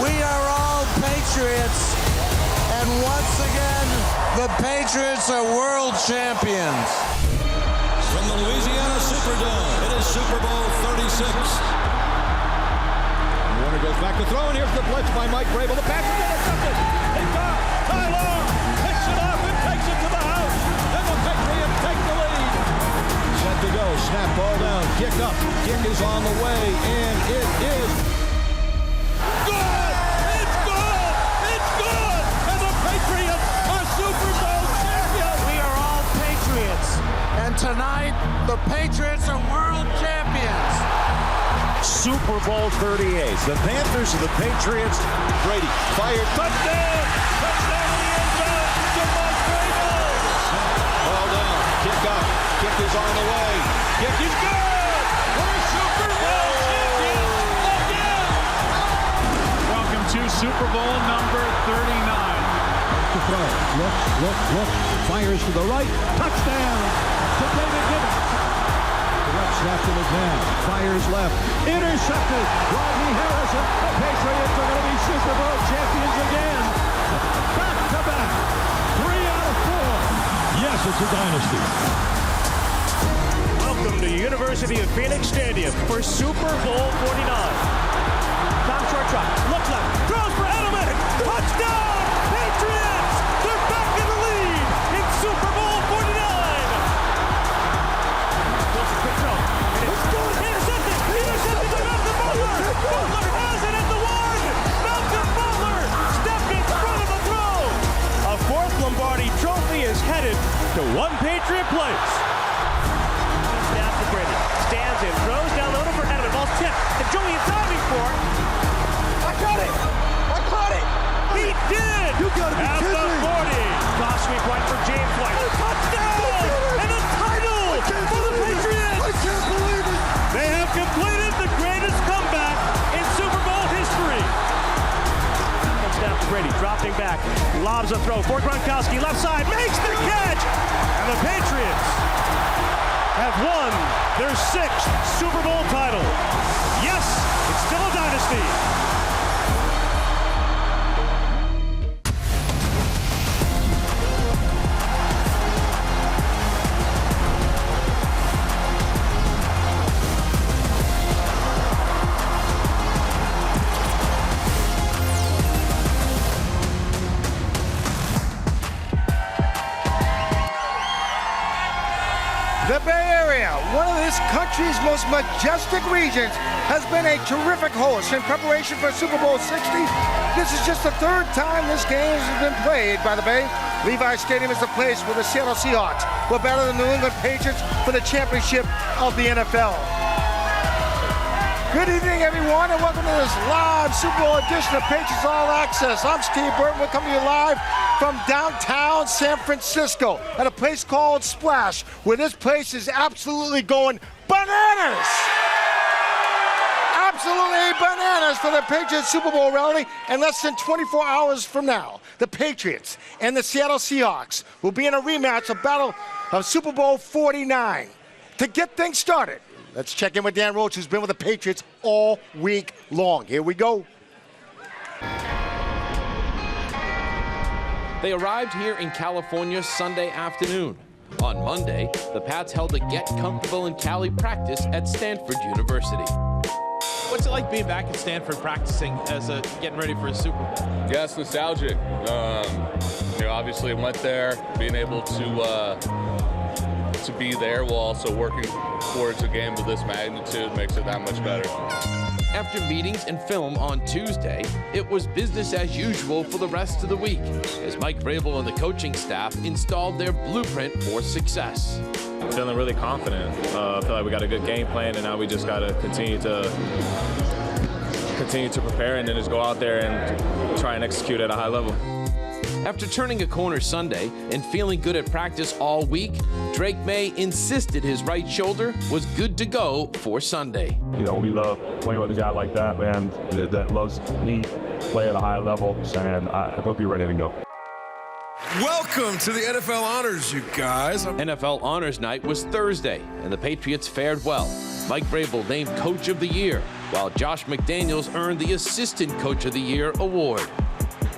We are all Patriots, and once again, the Patriots are world champions. From the Louisiana Superdome, it is Super Bowl 36. Warner goes back to throw, and here's the blitz by Mike Vrabel. The pass is intercepted. It's off. Tyler picks it up and takes it to the house, and the Patriots take the lead. Set to go. Snap, ball down. Kick up. Kick is on the way, and it is good. It's good. It's good. And the Patriots are Super Bowl champions. We are all Patriots, and tonight, the Patriots are world champions. Super Bowl 38. The Panthers and the Patriots. Brady fired. Touchdown. Touchdown in the end zone to Mike Vrabel. Ball down. Kick up. Kick is on the way. Kick is good. We're Super Bowl champions again. Welcome to Super Bowl number 39. Look. Fires to the right. Touchdown to David Gibbons. Left snap to McMahon. Fires left. Intercepted. Rodney Harrison. The Patriots are going to be Super Bowl champions again. Back to back. 3 out of 4. Yes, it's a dynasty. Welcome to University of Phoenix Stadium for Super Bowl 49. Tom short drop. Looks left. Throws for Edelman. Touchdown! Patriots! They're back in the lead in Super Bowl 49. Quick throw. Intercepted to Malcolm Butler. Butler has it at the 1. Malcolm Butler stepped in front of the throw. A fourth Lombardi trophy is headed to one Patriot place. Snap to Brady. Stands in, throws down the middle for Edelman. Ball's tipped. And Julian diving for it. I caught it. He did. You gotta be at kidding the me. 40. Cross sweep right for James White. Touchdown! And a title for the Patriots. I can't believe it. They have completed the greatest comeback in Super Bowl history. Snap to Brady, dropping back, lobs a throw for Gronkowski, left side, makes the catch, and the Patriots have won their 6th Super Bowl title. Yes, it's still a dynasty. The Bay Area, one of this country's most majestic regions, has been a terrific host in preparation for Super Bowl 60. This is just the 3rd time this game has been played by the Bay. Levi Stadium is the place where the Seattle Seahawks will battle the New England Patriots for the championship of the NFL. Good evening, everyone, and welcome to this live Super Bowl edition of Patriots All Access. I'm Steve Burton. We're coming to you live from downtown San Francisco at a place called Splash, where this place is absolutely going bananas. Absolutely bananas for the Patriots Super Bowl rally. And less than 24 hours from now, the Patriots and the Seattle Seahawks will be in a rematch, a battle of Super Bowl 49. To get things started, let's check in with Dan Roach, who's been with the Patriots all week long. Here we go. They arrived here in California Sunday afternoon. On Monday, the Pats held a Get Comfortable in Cali practice at Stanford University. What's it like being back at Stanford practicing as getting ready for a Super Bowl? Yeah, it's nostalgic. Obviously went there, being able to be there while also working towards a game of this magnitude makes it that much better. After meetings and film on Tuesday, it was business as usual for the rest of the week, as Mike Vrabel and the coaching staff installed their blueprint for success. Feeling really confident. I feel like we got a good game plan, and now we just got to continue to prepare and then just go out there and try and execute at a high level. After turning a corner Sunday and feeling good at practice all week, Drake Maye insisted his right shoulder was good to go for Sunday. We love playing with a guy like that, man, that loves me, play at a high level, and I hope you're ready to go. Welcome to the NFL Honors, you guys. NFL Honors Night was Thursday, and the Patriots fared well. Mike Vrabel named Coach of the Year. while Josh McDaniels earned the Assistant Coach of the Year award.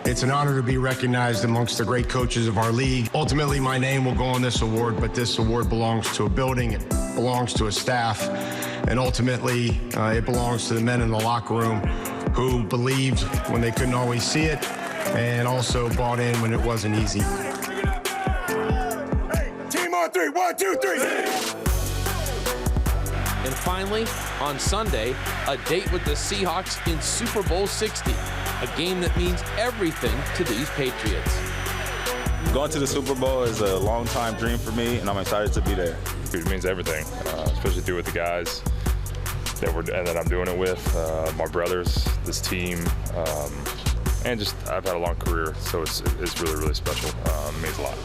It's an honor to be recognized amongst the great coaches of our league. Ultimately, my name will go on this award, but this award belongs to a building, it belongs to a staff, and ultimately, it belongs to the men in the locker room who believed when they couldn't always see it, and also bought in when it wasn't easy. Hey, team on three. 1, 2, 3. And finally, on Sunday, a date with the Seahawks in Super Bowl 60, a game that means everything to these Patriots. Going to the Super Bowl is a long-time dream for me, and I'm excited to be there. It means everything, especially to do with the guys that I'm doing it with, my brothers, this team, and just I've had a long career, so it's really, really special. It means a lot.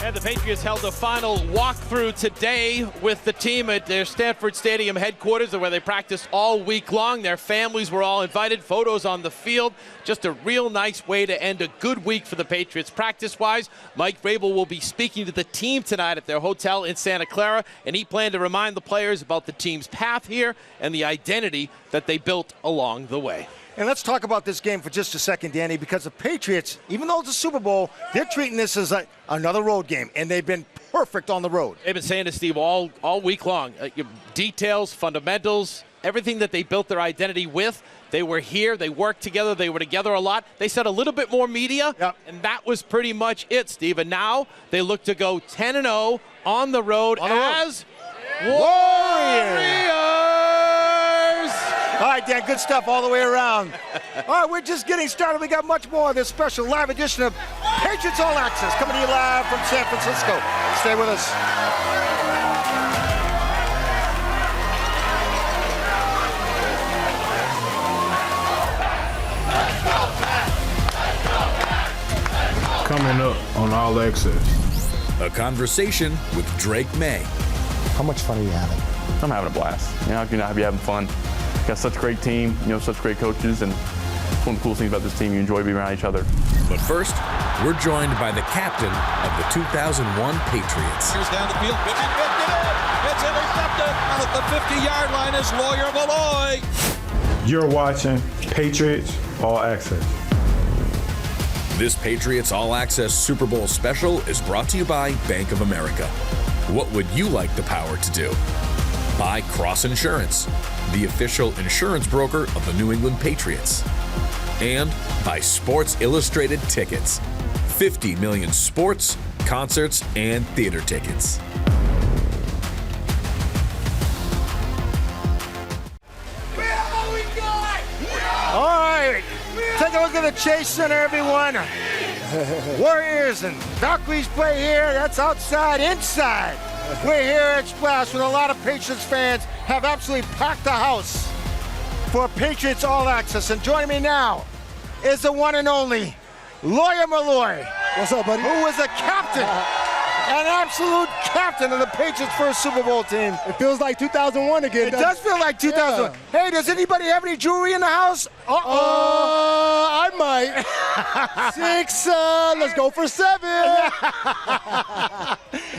And the Patriots held a final walkthrough today with the team at their Stanford Stadium headquarters, where they practiced all week long. Their families were all invited, photos on the field. Just a real nice way to end a good week for the Patriots practice-wise. Mike Vrabel will be speaking to the team tonight at their hotel in Santa Clara, and he planned to remind the players about the team's path here and the identity that they built along the way. And let's talk about this game for just a second, Danny, because the Patriots, even though it's a Super Bowl, they're treating this as another road game, and they've been perfect on the road. They've been saying to Steve all week long, details, fundamentals, everything that they built their identity with. They were here, they worked together, they were together a lot. They said a little bit more media, and that was pretty much it, Steve. And now they look to go 10-0 on the road as Warriors. All right, Dan, good stuff all the way around. All right, we're just getting started. We got much more of this special live edition of Patriots All Access coming to you live from San Francisco. Stay with us. Coming up on All Access. A conversation with Drake Maye. How much fun are you having? I'm having a blast. How can you not be having fun? Got such a great team, such great coaches, and one of the coolest things about this team, you enjoy being around each other. But first, we're joined by the captain of the 2001 Patriots. Here's down the field, it's intercepted, and at the 50-yard line is Lawyer Milloy. You're watching Patriots All Access. This Patriots All Access Super Bowl special is brought to you by Bank of America. What would you like the power to do? By Cross Insurance, the official insurance broker of the New England Patriots. And by Sports Illustrated Tickets, 50 million sports, concerts, and theater tickets. All right, take a look at the Chase Center, everyone. Warriors and Valkyries play here. That's outside, inside. We're here at Splash with a lot of Patriots fans have absolutely packed the house for Patriots All Access. And joining me now is the one and only Lawyer Milloy. What's up, buddy? Who was a captain, an absolute captain of the Patriots' first Super Bowl team. It feels like 2001 again. It does feel like 2001. Yeah. Hey, does anybody have any jewelry in the house? I might. 6, let's go for 7.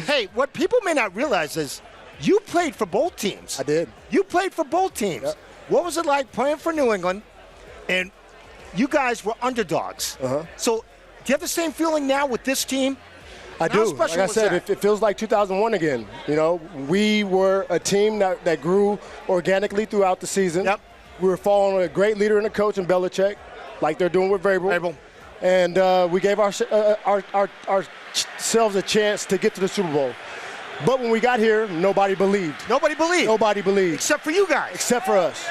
Hey, what people may not realize is you played for both teams. I did. You played for both teams. Yep. What was it like playing for New England? And you guys were underdogs. So do you have the same feeling now with this team? I do. Like I said, it feels like 2001 again. We were a team that grew organically throughout the season. Yep. We were following a great leader and a coach in Belichick, like they're doing with Vrabel. And we gave ourselves a chance to get to the Super Bowl. But when we got here, nobody believed. Nobody believed? Nobody believed. Except for you guys. Except for us.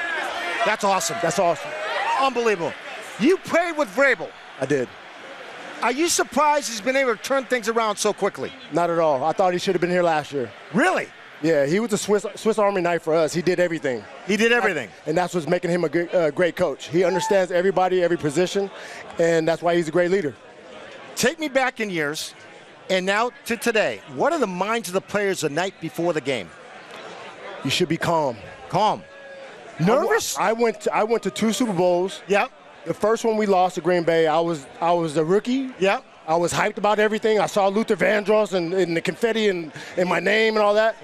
That's awesome. That's awesome. Unbelievable. You played with Vrabel. I did. Are you surprised he's been able to turn things around so quickly? Not at all. I thought he should have been here last year. Really? Yeah, he was a Swiss Army knife for us. He did everything. He did everything. And that's what's making him a great coach. He understands everybody, every position, and that's why he's a great leader. Take me back in years, and now to today. What are the minds of the players the night before the game? You should be calm. Calm. Nervous? I went to 2 Super Bowls. Yep. The first one we lost to Green Bay, I was a rookie. Yep. I was hyped about everything. I saw Luther Vandross and the confetti and my name and all that.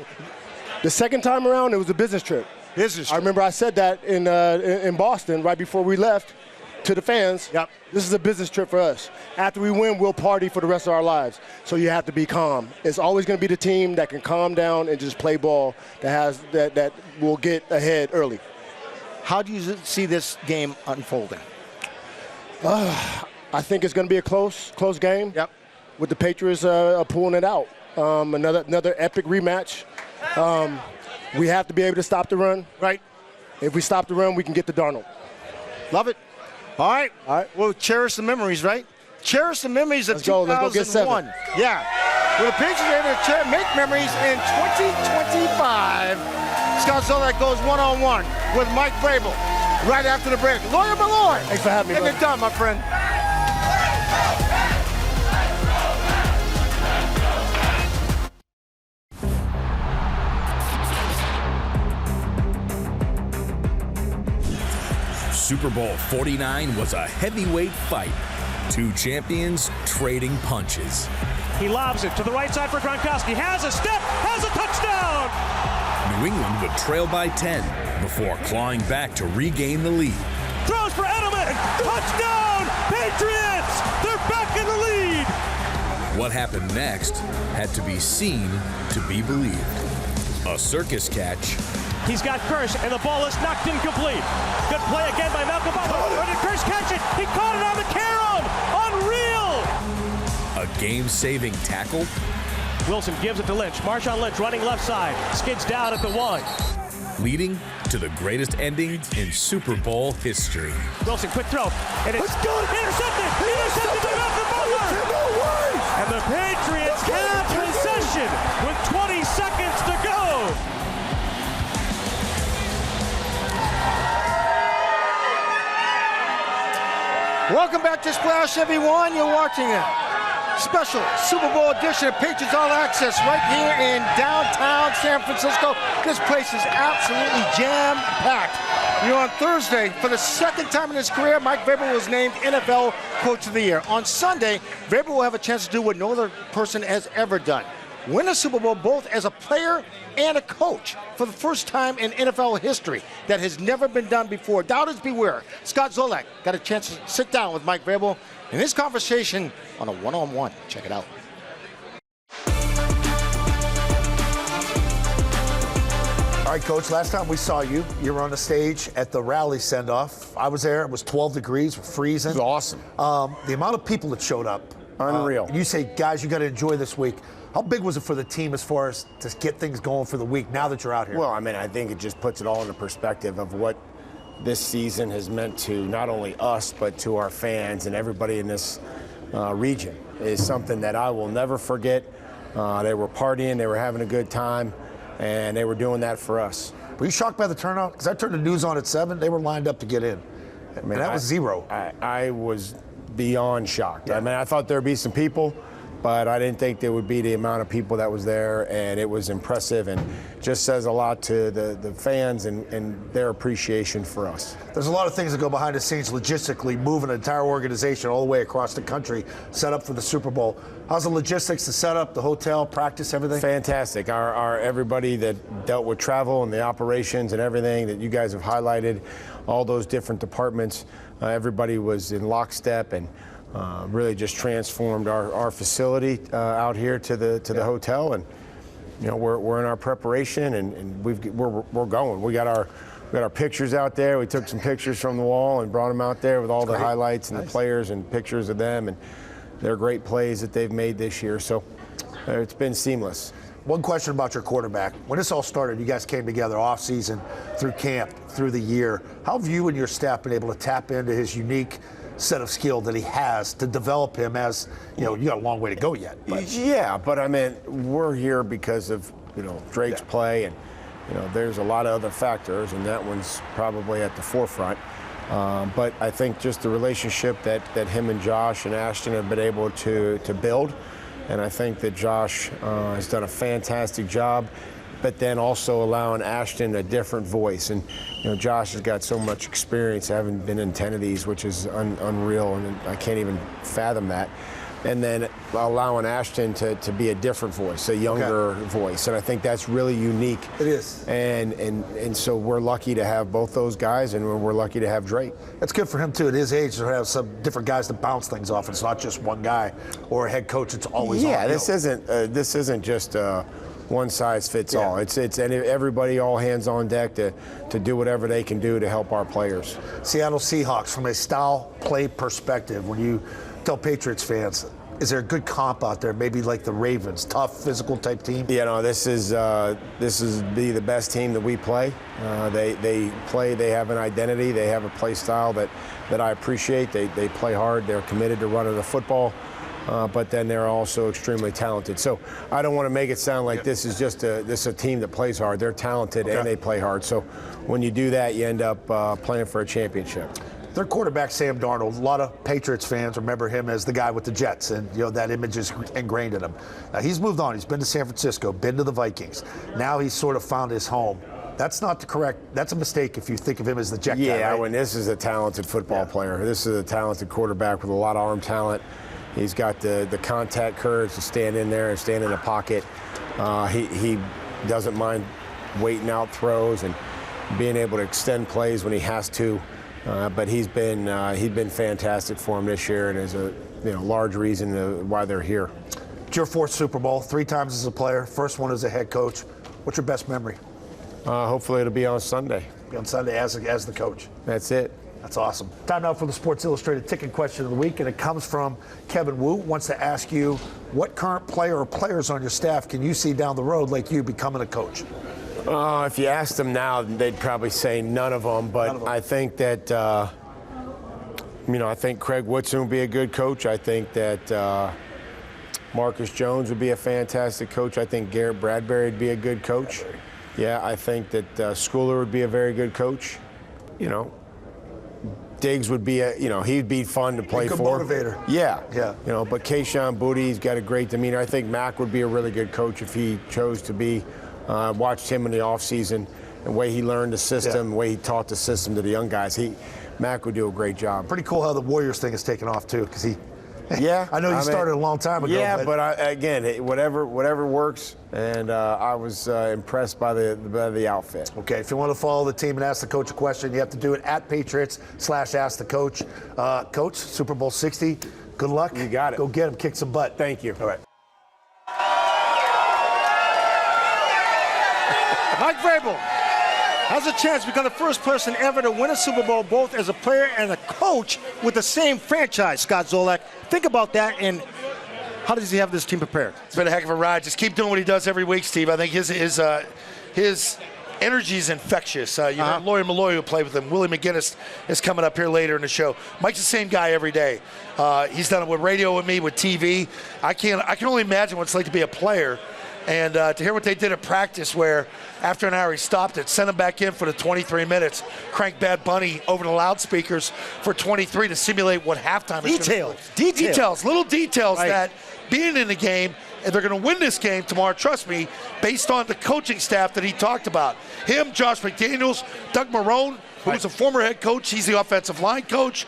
The second time around, it was a business trip. Business trip. I remember I said that in Boston right before we left to the fans. Yep. This is a business trip for us. After we win, we'll party for the rest of our lives. So you have to be calm. It's always going to be the team that can calm down and just play ball that will get ahead early. How do you see this game unfolding? I think it's going to be a close game. Yep. With the Patriots pulling it out. Another epic rematch. We have to be able to stop the run. Right. If we stop the run, we can get to Darnold. Love it. All right. We'll cherish the memories, right? Cherish the memories of 2001. Let's go get 7. Yeah. Well, the Patriots are able to make memories in 2025. Scott Zolak goes one-on-one with Mike Vrabel right after the break. Lawyer Milloy. Thanks for having me. Getting it done, my friend. Super Bowl 49 was a heavyweight fight. Two champions trading punches. He lobs it to the right side for Gronkowski. Has a step, has a touchdown! New England would trail by 10 before clawing back to regain the lead. Throws for Edelman! Touchdown! Patriots! They're back in the lead! What happened next had to be seen to be believed. A circus catch. He's got Kirsch, and the ball is knocked incomplete. Good play again by Malcolm Butler. Or did Kirsch catch it? He caught it on the carom! Unreal! A game-saving tackle. Wilson gives it to Lynch. Marshawn Lynch running left side. Skids down at the 1. Leading to the greatest ending in Super Bowl history. Wilson, quick throw. And it's intercepted! Intercepted by Malcolm Butler! No way! And the Patriots have possession with 20 seconds to go! Welcome back to Splash, everyone. You're watching a special Super Bowl edition of Patriots All Access right here in downtown San Francisco. This place is absolutely jam-packed. You know, on Thursday, for the second time in his career, Mike Vrabel was named NFL Coach of the Year. On Sunday, Vrabel will have a chance to do what no other person has ever done. Win a Super Bowl both as a player and a coach for the first time in NFL history. That has never been done before. Doubters beware. Scott Zolak got a chance to sit down with Mike Vrabel in this conversation on a one-on-one. Check it out. All right, Coach, last time we saw you, you were on the stage at the rally send-off. I was there. It was 12 degrees. We're freezing. It was awesome. The amount of people that showed up. Unreal. You say, guys, you got to enjoy this week. How big was it for the team as far as to get things going for the week now that you're out here? Well, I mean, I think it just puts it all into perspective of what this season has meant to not only us, but to our fans and everybody in this region. Is something that I will never forget. They were partying, they were having a good time, and they were doing that for us. Were you shocked by the turnout? Because I turned the news on at 7. They were lined up to get in. I mean, that was zero. I was beyond shocked. Yeah. I mean, I thought there'd be some people, but I didn't think there would be the amount of people that was there, and it was impressive and just says a lot to the fans and their appreciation for us. There's a lot of things that go behind the scenes logistically, moving an entire organization all the way across the country, set up for the Super Bowl. How's the logistics, the setup, the hotel, practice, everything? Fantastic. Our everybody that dealt with travel and the operations and everything that you guys have highlighted, all those different departments, everybody was in lockstep and really just transformed our facility out here to the hotel, and you know we're in our preparation and we're going. We got our pictures out there. We took some pictures from the wall and brought them out there with all the highlights and the players and pictures of them and their great plays that they've made this year. So it's been seamless. One question about your quarterback. When this all started, you guys came together off season, through camp, through the year. How have you and your staff been able to tap into his unique set of skill that he has to develop him as, you know, you got a long way to go yet. But. Yeah, but I mean, we're here because of, you know, Drake's play, and, you know, there's a lot of other factors, and that one's probably at the forefront. But I think just the relationship that him and Josh and Ashton have been able to build, and I think that Josh has done a fantastic job, but then also allowing Ashton a different voice. And, you know, Josh has got so much experience, having been in 10 of these, which is unreal, and I can't even fathom that. and then allowing Ashton to be a different voice, a younger voice. And I think that's really unique. It is. And so we're lucky to have both those guys, and we're lucky to have Drake. It's good for him, too, at his age, to have some different guys to bounce things off. It's not just one guy or a head coach. It's always on. This isn't just one size fits all. It's everybody all hands on deck to do whatever they can do to help our players. Seattle Seahawks, from a style play perspective, when you tell Patriots fans, is there a good comp out there? Maybe like the Ravens, tough, physical type team. This is the best team that we play. They play. They have an identity. They have a play style that I appreciate. They play hard. They're committed to running the football. But then they're also extremely talented. So I don't want to make it sound like this is just a team that plays hard. They're talented and they play hard. So when you do that, you end up playing for a championship. Their quarterback, Sam Darnold, a lot of Patriots fans remember him as the guy with the Jets, and that image is ingrained in him. Now, he's moved on. He's been to San Francisco, been to the Vikings. Now he's sort of found his home. That's not the correct. That's a mistake if you think of him as the Jet guy. Yeah, right? when this is a talented football player. This is a talented quarterback with a lot of arm talent. He's got the contact courage to stand in there and stand in the pocket. He doesn't mind waiting out throws and being able to extend plays when he has to. But he's been fantastic for him this year, and is a large reason why they're here. It's your fourth Super Bowl, 3 times as a player, first one as a head coach. What's your best memory? Hopefully it'll be on Sunday. Be on Sunday as the coach. That's it. That's awesome. Time now for the Sports Illustrated Ticket Question of the Week, and it comes from Kevin Wu. Wants to ask you, what current player or players on your staff can you see down the road like you becoming a coach? If you asked them now, they'd probably say none of them. But I think that, I think Craig Woodson would be a good coach. I think that Marcus Jones would be a fantastic coach. I think Garrett Bradbury would be a good coach. Yeah, I think that Schooler would be a very good coach. Diggs would be he'd be fun to play good for. Motivator. Yeah. But Kayshon Boutte's got a great demeanor. I think Mac would be a really good coach if he chose to be. Watched him in the offseason, the way he learned the system, the way he taught the system to the young guys. Mac would do a great job. Pretty cool how the Warriors thing has taken off too, because I know you started a long time ago. Yeah, but whatever works, and I was impressed by the outfit. Okay, if you want to follow the team and ask the coach a question, you have to do it at Patriots/AskTheCoach. Coach, Super Bowl 60, good luck. You got it. Go get him, kick some butt. Thank you. All right. Mike Vrabel has a chance to become the first person ever to win a Super Bowl, both as a player and a coach with the same franchise, Scott Zolak. Think about that, and how does he have this team prepared? It's been a heck of a ride. Just keep doing what he does every week, Steve. I think his energy is infectious. Know, Willie Milloy, who played with him. Willie McGinest is coming up here later in the show. Mike's the same guy every day. He's done it with radio with me, with TV. I can only imagine what it's like to be a player. And to hear what they did at practice, where after an hour he stopped it, sent him back in for the 23 minutes, cranked Bad Bunny over the loudspeakers for 23 to simulate what halftime is. Details, little details that being in the game, and they're going to win this game tomorrow, trust me, based on the coaching staff that he talked about. Him, Josh McDaniels, Doug Marrone, who was a former head coach. He's the offensive line coach.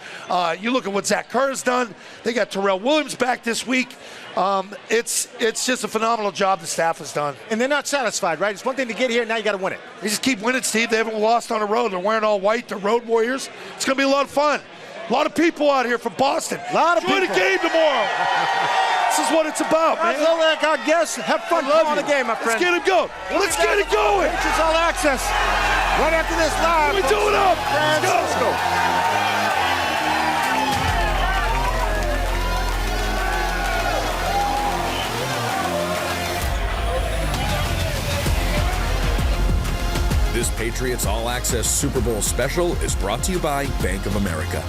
You look at what Zach Kerr has done. They got Terrell Williams back this week. It's just a phenomenal job the staff has done. And they're not satisfied, right? It's one thing to get here, now you got to win it. They just keep winning, Steve. They haven't lost on the road. They're wearing all white. They're road warriors. It's going to be a lot of fun. A lot of people out here from Boston. A lot of people. Enjoy the game tomorrow. This is what it's about, man. Like our guests, have fun calling the game, my friend. Let's get it going. Let's get it going. Patriots All Access. Right after this, live. We do it up. Let's go. This Patriots All Access Super Bowl special is brought to you by Bank of America.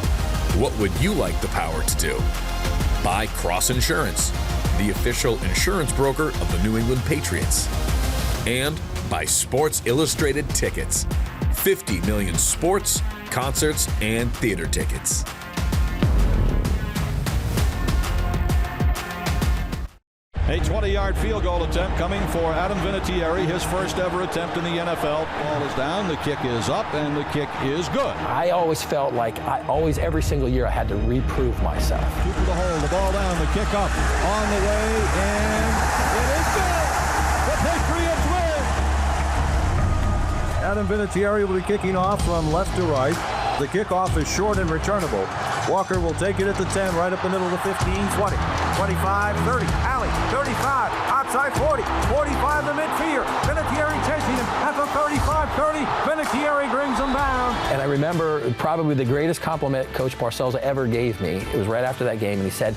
What would you like the power to do? By Cross Insurance, the official insurance broker of the New England Patriots. And by Sports Illustrated Tickets, 50 million sports, concerts, and theater tickets. A 20-yard field goal attempt coming for Adam Vinatieri, his first ever attempt in the NFL. Ball is down, the kick is up, and the kick is good. I always felt like every single year I had to reprove myself. Two for the hole, the ball down, the kick up, on the way, and it is good! The Patriots win! Adam Vinatieri will be kicking off from left to right. The kickoff is short and returnable. Walker will take it at the 10, right up the middle of the 15, 20, 25, 30, alley, 35, outside 40, 45 the midfield. Vinatieri chasing him at the 35, 30. Vinatieri brings him down. And I remember probably the greatest compliment Coach Parcells ever gave me. It was right after that game, and he said,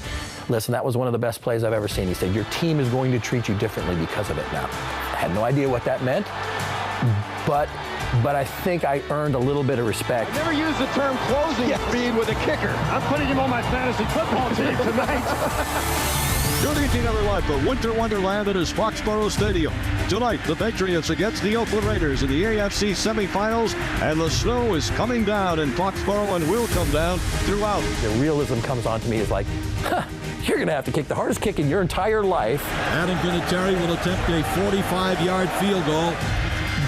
listen, that was one of the best plays I've ever seen. He said, your team is going to treat you differently because of it now. I had no idea what that meant, but I think I earned a little bit of respect. I never used the term closing speed with a kicker. I'm putting him on my fantasy football team tonight. You're the another live for Winter Wonderland at his Foxborough Stadium. Tonight, the Patriots against the Oakland Raiders in the AFC semifinals, and the snow is coming down in Foxborough and will come down throughout. The realism comes on to me is like, you're going to have to kick the hardest kick in your entire life. Adam Vinatieri will attempt a 45-yard field goal.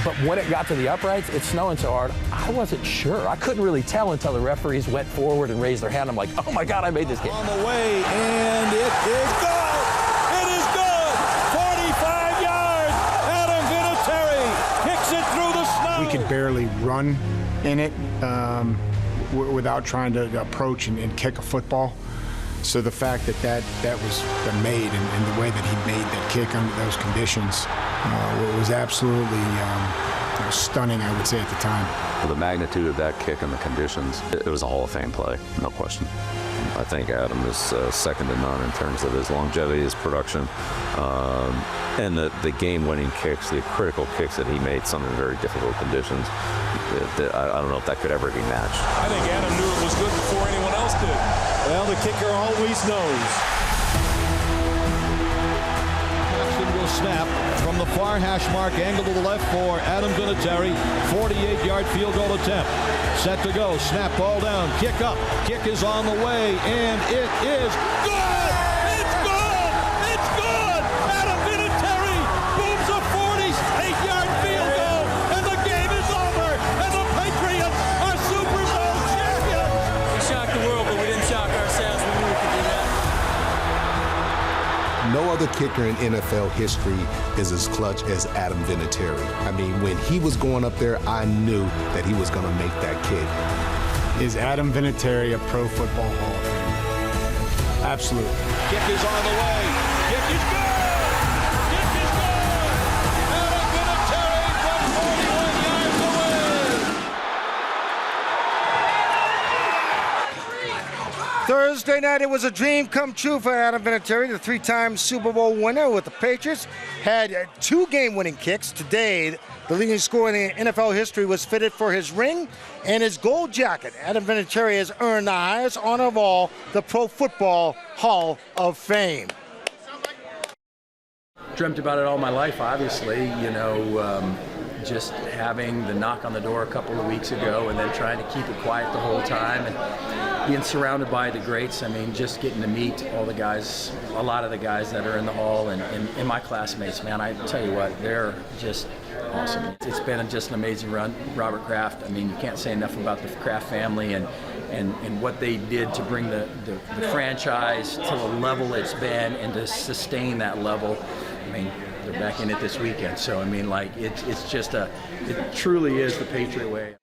But when it got to the uprights, it's snowing so hard, I wasn't sure. I couldn't really tell until the referees went forward and raised their hand. I'm like, oh my God, I made this kick. On the way, and it is good! It is good! 45 yards! Adam Vinatieri kicks it through the snow! We could barely run in it without trying to approach and kick a football. So the fact that was made and the way that he made that kick under those conditions was absolutely stunning, I would say, at the time. For the magnitude of that kick and the conditions, it was a Hall of Fame play, no question. I think Adam is second to none in terms of his longevity, his production, and the game-winning kicks, the critical kicks that he made, some in very difficult conditions. I don't know if that could ever be matched. I think Adam knew it was good before anyone else did. Well, the kicker always knows. Jackson will snap from the far hash mark, angle to the left for Adam Vinatieri. 48-yard field goal attempt. Set to go. Snap, ball down. Kick up. Kick is on the way, and it is good! It's good! It's good! Adam Vinatieri booms a 48-yard field goal, and the game is over, and the Patriots are Super Bowl champions! We shocked the world, but we didn't shock ourselves. We knew we could do that. No other kicker in NFL history is as clutch as Adam Vinatieri. I mean, when he was going up there, I knew that he was going to make that kick. Is Adam Vinatieri a Pro Football Hall of Famer? Absolutely. Kick is on the way. Kick is good! Kick is good! Adam Vinatieri from 41 yards away! Thursday night, it was a dream come true for Adam Vinatieri, the three-time Super Bowl winner with the Patriots. Had two game-winning kicks. Today, the leading scorer in the NFL history was fitted for his ring and his gold jacket. Adam Vinatieri has earned the highest honor of all, the Pro Football Hall of Fame. Dreamt about it all my life, obviously, just having the knock on the door a couple of weeks ago and then trying to keep it quiet the whole time and being surrounded by the greats. I mean, just getting to meet all the guys, a lot of the guys that are in the hall and my classmates, man, I tell you what, they're just awesome. It's been just an amazing run. Robert Kraft, I mean, you can't say enough about the Kraft family and what they did to bring the franchise to the level it's been and to sustain that level. I mean, they're back in it this weekend. So, I mean, like, it's just it truly is the Patriot way.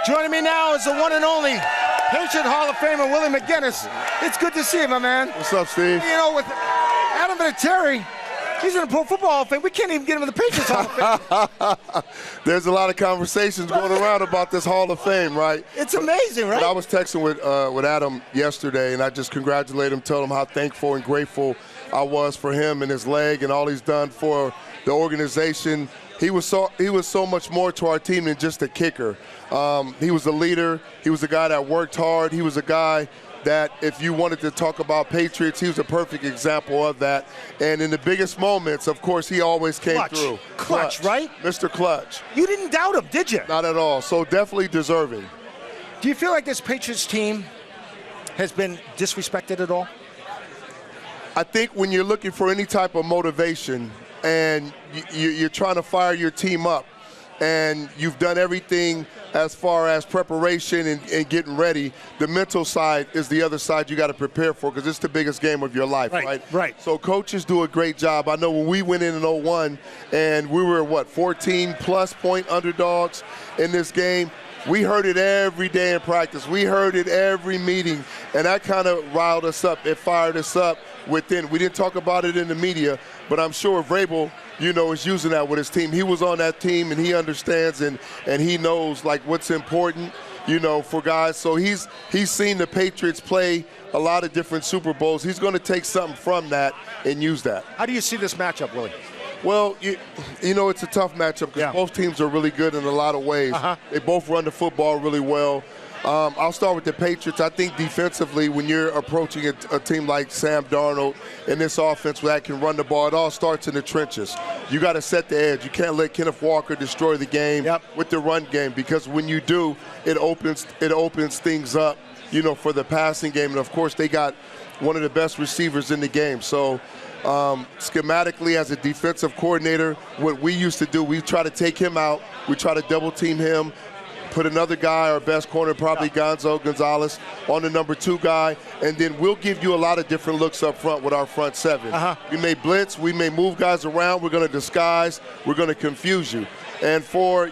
Joining me now is the one and only Patriot Hall of Famer, Willie McGinest. It's good to see you, my man. What's up, Steve? You know, with Adam Vinatieri, he's in the Pro Football Hall of Fame. We can't even get him in the Patriots Hall of Fame. There's a lot of conversations going around about this Hall of Fame, right? It's amazing, right? But I was texting with Adam yesterday, and I just congratulated him, told him how thankful and grateful I was for him and his leg and all he's done for the organization. He was so much more to our team than just a kicker. He was a leader. He was a guy that worked hard. He was a guy that if you wanted to talk about Patriots, he was a perfect example of that. And in the biggest moments, of course, he always came through. Clutch, right? Mr. Clutch. You didn't doubt him, did you? Not at all. So definitely deserving. Do you feel like this Patriots team has been disrespected at all? I think when you're looking for any type of motivation and you're trying to fire your team up and you've done everything as far as preparation and getting ready, the mental side is the other side you got to prepare for because it's the biggest game of your life, right? Right. So coaches do a great job. I know when we went in 01 and we were, 14-plus point underdogs in this game, we heard it every day in practice. We heard it every meeting, and that kind of riled us up. It fired us up within. We didn't talk about it in the media, but I'm sure Vrabel, is using that with his team. He was on that team, and he understands and he knows, what's important, for guys. So he's seen the Patriots play a lot of different Super Bowls. He's going to take something from that and use that. How do you see this matchup, Willie? Well, it's a tough matchup because both teams are really good in a lot of ways. They both run the football really well. I'll start with the Patriots. I think defensively, when you're approaching a team like Sam Darnold and this offense that can run the ball, it all starts in the trenches. You got to set the edge. You can't let Kenneth Walker destroy the game with the run game because when you do, it opens things up, for the passing game. And, of course, they got one of the best receivers in the game. So, schematically, as a defensive coordinator, what we used to do, we try to take him out. We try to double-team him, put another guy, our best corner, probably Gonzo Gonzalez, on the number 2 guy, and then we'll give you a lot of different looks up front with our front 7. We may blitz, we may move guys around, we're going to disguise, we're going to confuse you. And for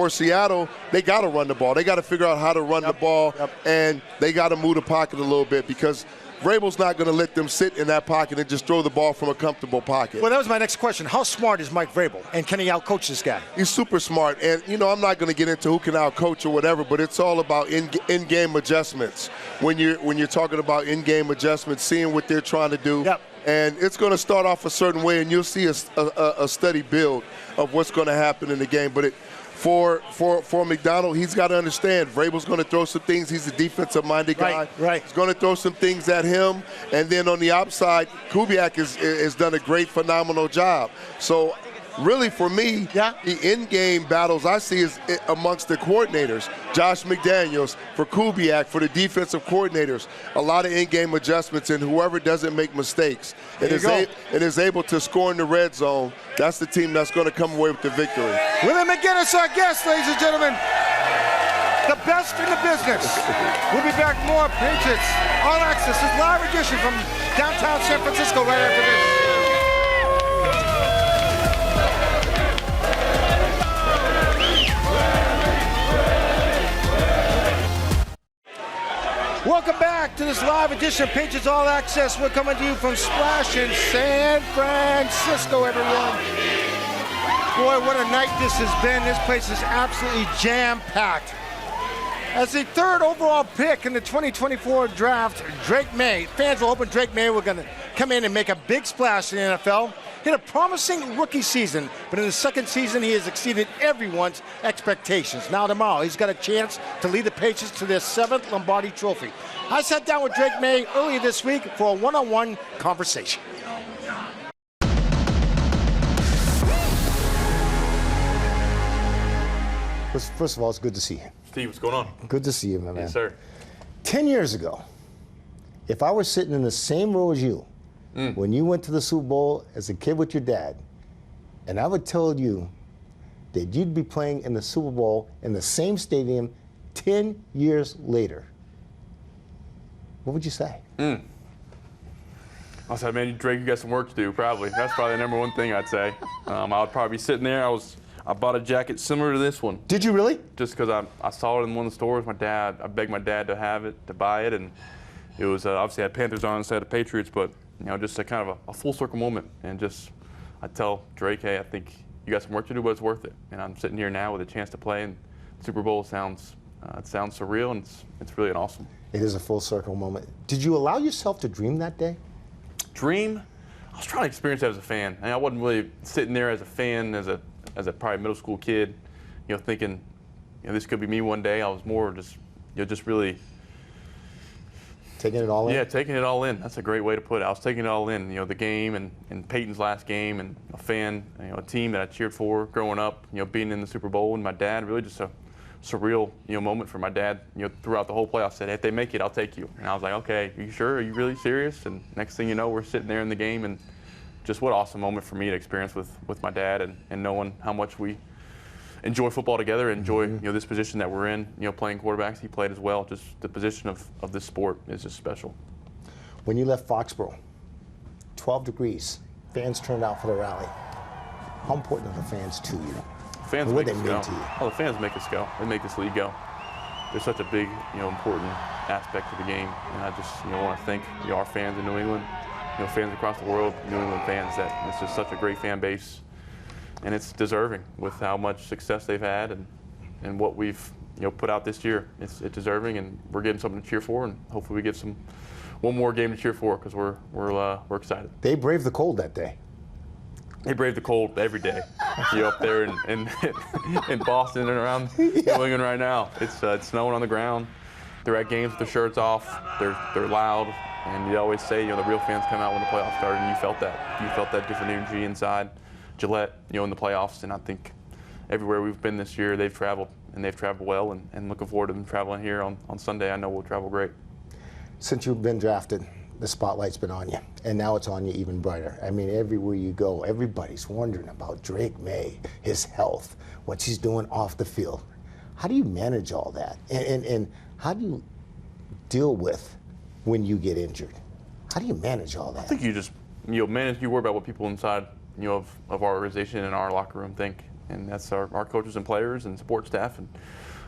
Seattle, they got to run the ball. They got to figure out how to run the ball, and they got to move the pocket a little bit because Vrabel's not going to let them sit in that pocket and just throw the ball from a comfortable pocket. Well, that was my next question. How smart is Mike Vrabel, and can he outcoach this guy? He's super smart, and, I'm not going to get into who can outcoach or whatever, but it's all about in-game adjustments. When you're talking about in-game adjustments, seeing what they're trying to do. And it's going to start off a certain way, and you'll see a steady build of what's going to happen in the game. But for McDonald, he's got to understand Vrabel's going to throw some things. He's a defensive-minded guy. He's going to throw some things at him. And then on the outside, Kubiak has done a great, phenomenal job. So really, for me, the in-game battles I see is amongst the coordinators. Josh McDaniels, for Kubiak, for the defensive coordinators. A lot of in-game adjustments, and whoever doesn't make mistakes and is able to score in the red zone, that's the team that's going to come away with the victory. Willie McGinest, our guest, ladies and gentlemen. The best in the business. We'll be back more Patriots All Access. This live edition from downtown San Francisco right after this. Welcome back to this live edition of Patriots All Access. We're coming to you from Splash in San Francisco, everyone. Boy, what a night this has been. This place is absolutely jam-packed. As the 3rd overall pick in the 2024 draft, Drake Maye, fans were hoping Drake Maye were going to come in and make a big splash in the NFL. He had a promising rookie season, but in the second season, he has exceeded everyone's expectations. Now tomorrow, he's got a chance to lead the Patriots to their 7th Lombardi Trophy. I sat down with Drake Maye earlier this week for a one-on-one conversation. First of all, it's good to see you. Steve, what's going on? Good to see you, my man. Yes, sir. 10 years ago, if I were sitting in the same row as you, when you went to the Super Bowl as a kid with your dad, and I would tell you that you'd be playing in the Super Bowl in the same stadium 10 years later, what would you say? I said, man, Drake, you got some work to do, probably. That's probably the number one thing I'd say. I would probably be sitting there. I bought a jacket similar to this one. Did you really? Just because I saw it in one of the stores. I begged my dad to have it, to buy it, and it was obviously had Panthers on instead of Patriots, but just a kind of a full circle moment. And just, I tell Drake, hey, I think you got some work to do, but it's worth it. And I'm sitting here now with a chance to play, and Super Bowl sounds surreal, and it's really an awesome. It is a full circle moment. Did you allow yourself to dream that day? Dream? I was trying to experience that as a fan. I wasn't really sitting there as a fan, as a probably middle school kid, thinking, this could be me one day. I was more just really taking it all in. Yeah, taking it all in. That's a great way to put it. I was taking it all in. The game and Peyton's last game, and a fan, a team that I cheered for growing up. Being in the Super Bowl, and my dad, really just a surreal, moment for my dad. Throughout the whole playoff, said, hey, if they make it, I'll take you. And I was like, okay, are you sure? Are you really serious? And next thing you know, we're sitting there in the game, and just what an awesome moment for me to experience with my dad, and knowing how much we enjoy football together, enjoy this position that we're in, playing quarterbacks. He played as well. Just the position of this sport is just special. When you left Foxborough, 12 degrees, fans turned out for the rally. How important are the fans to you? Fans what make they us go. mean to you? Oh, the fans make us go. They make this league go. They're such a big, important aspect of the game, and I just, want to thank our fans in New England, fans across the world, New England fans. That it's just such a great fan base, and it's deserving with how much success they've had and what we've put out this year. It's deserving, and we're getting something to cheer for, and hopefully we get one more game to cheer for, because we're excited. They braved the cold that day. They brave the cold every day. You're up there in Boston and around New England right now. It's snowing on the ground. They're at games with their shirts off. They're loud, and you always say, the real fans come out when the playoffs started, and you felt that. You felt that different energy inside Gillette, in the playoffs. And I think everywhere we've been this year, they've traveled, and they've traveled well. And looking forward to them traveling here on Sunday. I know we'll travel great. Since you've been drafted, the spotlight's been on you, and now it's on you even brighter. I mean, everywhere you go, everybody's wondering about Drake Maye, his health, what he's doing off the field. How do you manage all that? And how do you deal with when you get injured? How do you manage all that? I think you just, manage, you worry about what people inside, of our organization and our locker room think. And that's our coaches and players and support staff, and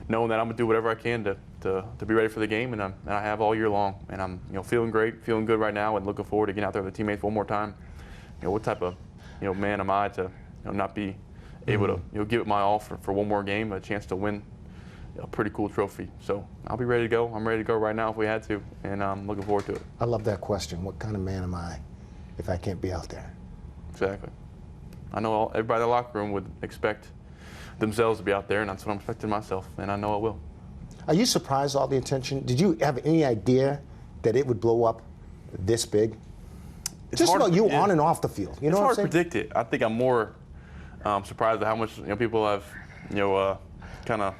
knowing that I'm gonna do whatever I can to be ready for the game, and I have all year long, and I'm feeling great, feeling good right now, and looking forward to getting out there with the teammates one more time. What type of man am I to not be able to give it my all for one more game, a chance to win a pretty cool trophy. So I'll be ready to go. I'm ready to go right now if we had to, and I'm looking forward to it. I love that question. What kind of man am I if I can't be out there? Exactly. I know everybody in the locker room would expect themselves to be out there, and that's what I'm expecting myself, and I know I will. Are you surprised all the attention? Did you have any idea that it would blow up this big? It's just about you yeah. on and off the field. You know what I'm saying? It's hard to predict it. I think I'm more surprised at how much people have kind of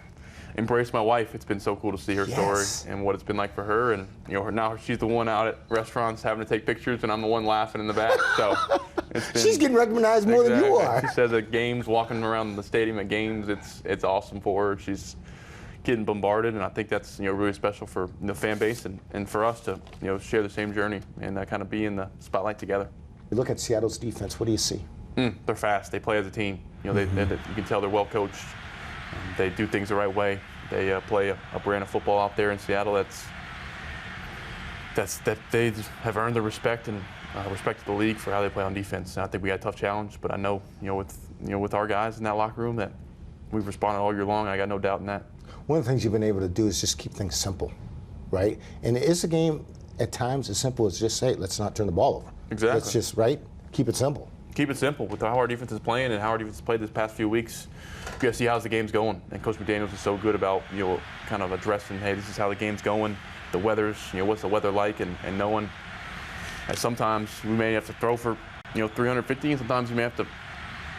embraced my wife. It's been so cool to see her story and what it's been like for her, and now she's the one out at restaurants having to take pictures, and I'm the one laughing in the back. So she's getting recognized more than you are. She says at games, walking around the stadium at games, it's awesome for her. She's getting bombarded, and I think that's really special for the fan base and for us to share the same journey and kind of be in the spotlight together. You look at Seattle's defense. What do you see? They're fast. They play as a team. You can tell they're well coached. They do things the right way. They play a brand of football out there in Seattle that they have earned the respect and respect of the league for how they play on defense. And I think we had a tough challenge, but I know with our guys in that locker room that we've responded all year long. And I got no doubt in that. One of the things you've been able to do is just keep things simple, right? And is a game at times as simple as just say, let's not turn the ball over. Exactly. Let's just keep it simple. Keep it simple with how our defense is playing and how our defense has played this past few weeks. You got to see how's the game's going. And Coach McDaniels is so good about kind of addressing, hey, this is how the game's going. The weather's, what's the weather like, and knowing that sometimes we may have to throw for 350, and sometimes you may have to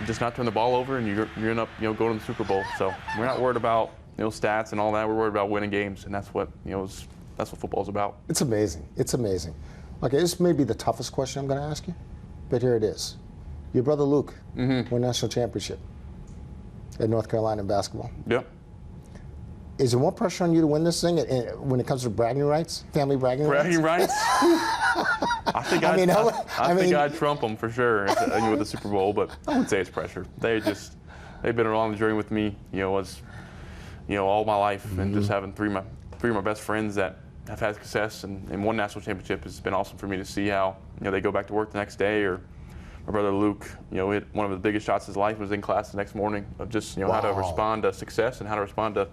just not turn the ball over, and you're end up going to the Super Bowl. So we're not worried about stats and all that. We're worried about winning games, and that's what that's what football's about. It's amazing. It's amazing. Okay, this may be the toughest question I'm going to ask you, but here it is. Your brother Luke won national championship at North Carolina in basketball. Yep. Is there more pressure on you to win this thing when it comes to bragging rights, family bragging rights? Bragging rights? I think I'd trump them for sure with the Super Bowl, but I wouldn't say it's pressure. They've been along the journey with me, all my life, and just having three of my best friends that have had success and won national championship has been awesome for me to see how they go back to work the next day. Or my brother Luke, hit one of the biggest shots of his life, was in class the next morning of just how to respond to success and how to respond to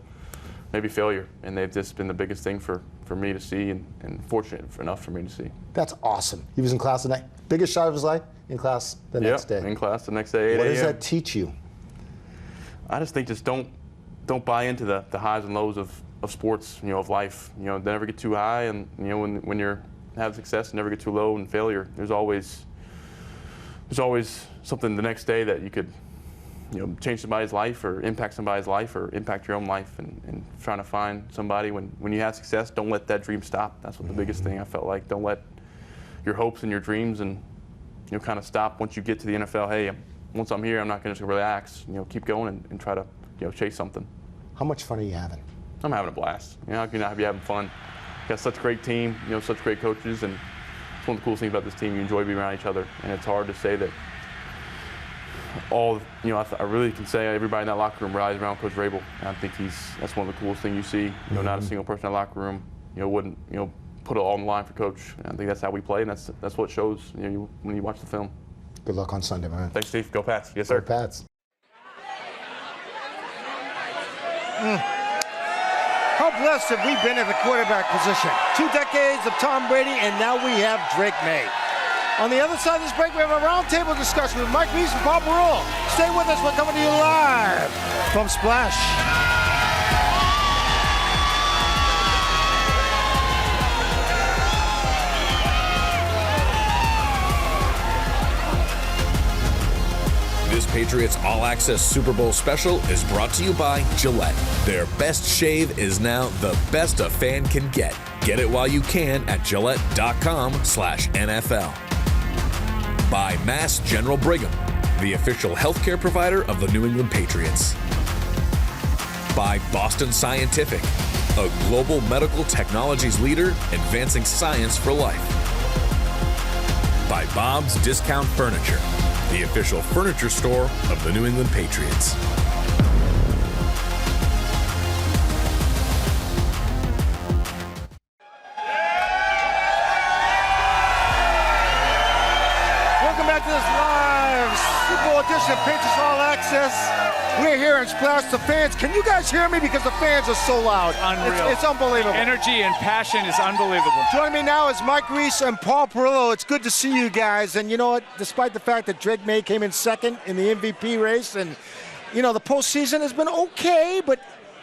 maybe failure. And they've just been the biggest thing for me to see and fortunate enough for me to see. That's awesome. He was in class tonight. Biggest shot of his life in class the next day. In class the next day, 8 What a.m. does that teach you? I just think don't buy into the highs and lows of sports, of life. Never get too high, and when you're having success, never get too low in failure. There's always something the next day that you could change somebody's life or impact somebody's life or impact your own life, and trying to find somebody when you have success, don't let that dream stop. That's what the biggest thing I felt like. Don't let your hopes and your dreams and kind of stop once you get to the NFL. Hey, once I'm here, I'm not going to just relax. Keep going and try to chase something. How much fun are you having? I'm having a blast. How can you not be having fun? Got such a great team, such great coaches, and it's one of the coolest things about this team. You enjoy being around each other, and it's hard to say that I really can say everybody in that locker room rallies around Coach Vrabel. And I think that's one of the coolest things you see. Not a single person in that locker room, wouldn't put it all on the line for Coach. And I think that's how we play, and that's what shows when you watch the film. Good luck on Sunday, man. Thanks, Steve. Go Pats. Yes, sir. Go Pats. How blessed have we been at the quarterback position? 2 decades of Tom Brady, and now we have Drake Maye. On the other side of this break, we have a roundtable discussion with Mike Reese and Paul Perreault. Stay with us. We're coming to you live from Splash. This Patriots All Access Super Bowl special is brought to you by Gillette. Their best shave is now the best a fan can get. Get it while you can at Gillette.com/NFL. By Mass General Brigham, the official healthcare provider of the New England Patriots. By Boston Scientific, a global medical technologies leader advancing science for life. By Bob's Discount Furniture, the official furniture store of the New England Patriots. Welcome back to this live Super Bowl edition of Patriots All Access. We're here in Splash. The fans, can you guys hear me? Because the fans are so loud. Unreal. It's unbelievable. Energy and passion is unbelievable. Joining me now is Mike Reese and Paul Perreault. It's good to see you guys. And you know what? Despite the fact that Drake Maye came in second in the MVP race, and the postseason has been okay, but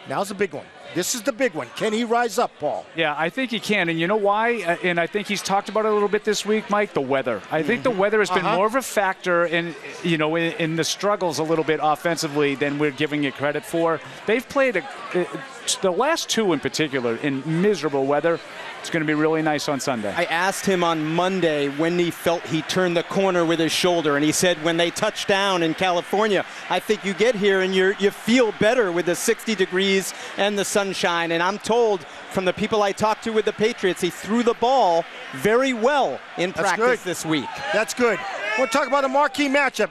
now's the big one. This is the big one. Can he rise up, Paul? Yeah, I think he can. And you know why? And I think he's talked about it a little bit this week, Mike, the weather. I think the weather has been more of a factor in the struggles a little bit offensively than we're giving it credit for. They've played the last 2 in particular in miserable weather. It's going to be really nice on Sunday. I asked him on Monday when he felt he turned the corner with his shoulder, and he said when they touched down in California. I think you get here and you feel better with the 60 degrees and the sunshine. And I'm told from the people I talked to with the Patriots, he threw the ball very well in practice this week. That's good. We'll talk about a marquee matchup.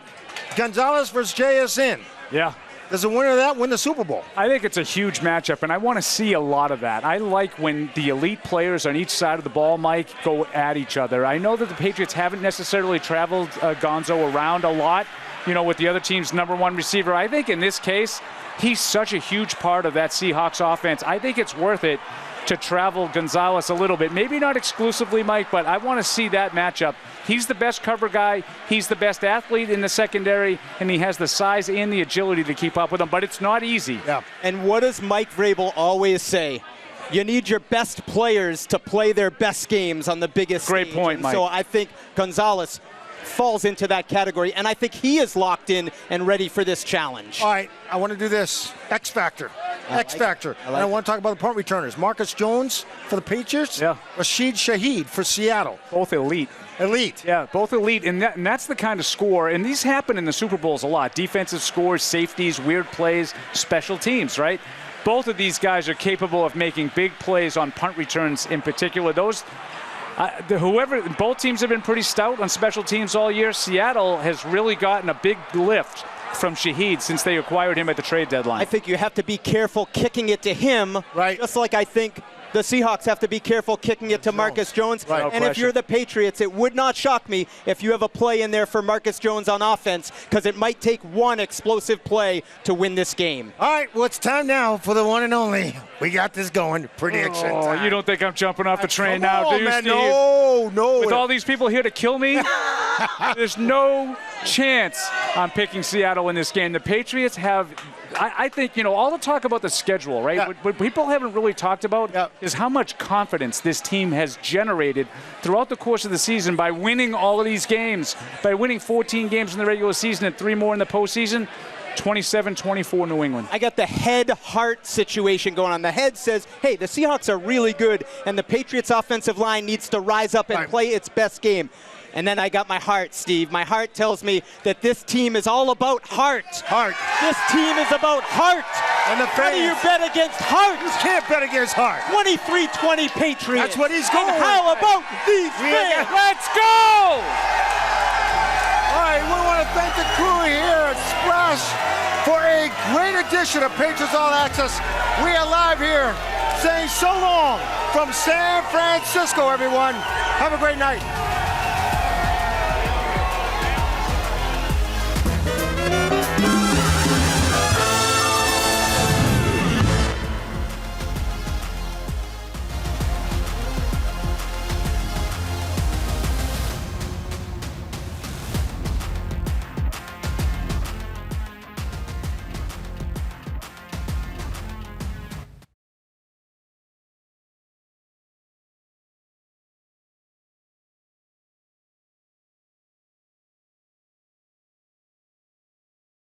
Gonzalez versus JSN. Yeah. Does the winner of that win the Super Bowl? I think it's a huge matchup, and I want to see a lot of that. I like when the elite players on each side of the ball, Mike, go at each other. I know that the Patriots haven't necessarily traveled Gonzo around a lot, with the other team's number 1 receiver. I think in this case, he's such a huge part of that Seahawks offense. I think it's worth it to travel Gonzalez a little bit. Maybe not exclusively, Mike, but I want to see that matchup. He's the best cover guy. He's the best athlete in the secondary, and he has the size and the agility to keep up with him, but it's not easy. Yeah. And what does Mike Vrabel always say? You need your best players to play their best games on the biggest stage. Great point, Mike. So I think Gonzalez falls into that category, and I think he is locked in and ready for this challenge. All right, I want to do this. X Factor. X Factor. And I want to talk about the punt returners. Marcus Jones for the Patriots. Yeah. Rashid Shaheed for Seattle. Both elite. Elite. Yeah, both elite, and that's the kind of score, and these happen in the Super Bowls a lot. Defensive scores, safeties, weird plays, special teams, right? Both of these guys are capable of making big plays on punt returns in particular. Both teams have been pretty stout on special teams all year. Seattle has really gotten a big lift from Shaheed since they acquired him at the trade deadline. I think you have to be careful kicking it to him, right? Just like I think the Seahawks have to be careful kicking it to Marcus Jones. Right. No and if you're the Patriots, it would not shock me if you have a play in there for Marcus Jones on offense, because it might take one explosive play to win this game. All right, well, it's time now for the one and only. We got this going. Prediction time. You don't think I'm jumping off the train now, do you, man, Steve? No. With all these people here to kill me, there's no chance I'm picking Seattle in this game. The Patriots have, I think, all the talk about the schedule, right? Yeah. What people haven't really talked about is how much confidence this team has generated throughout the course of the season by winning all of these games, by winning 14 games in the regular season and 3 more in the postseason. 27-24 New England. I got the head-heart situation going on. The head says, hey, the Seahawks are really good, and the Patriots' offensive line needs to rise up and play its best game. And then I got my heart, Steve. My heart tells me that this team is all about heart. Heart. This team is about heart. And the fans. How do you bet against heart? You can't bet against heart. 23-20 Patriots. That's what he's going And how about these fans? Let's go! All right, we want to thank the crew here at Splash for a great edition of Patriots All Access. We are live here saying so long from San Francisco, everyone. Have a great night.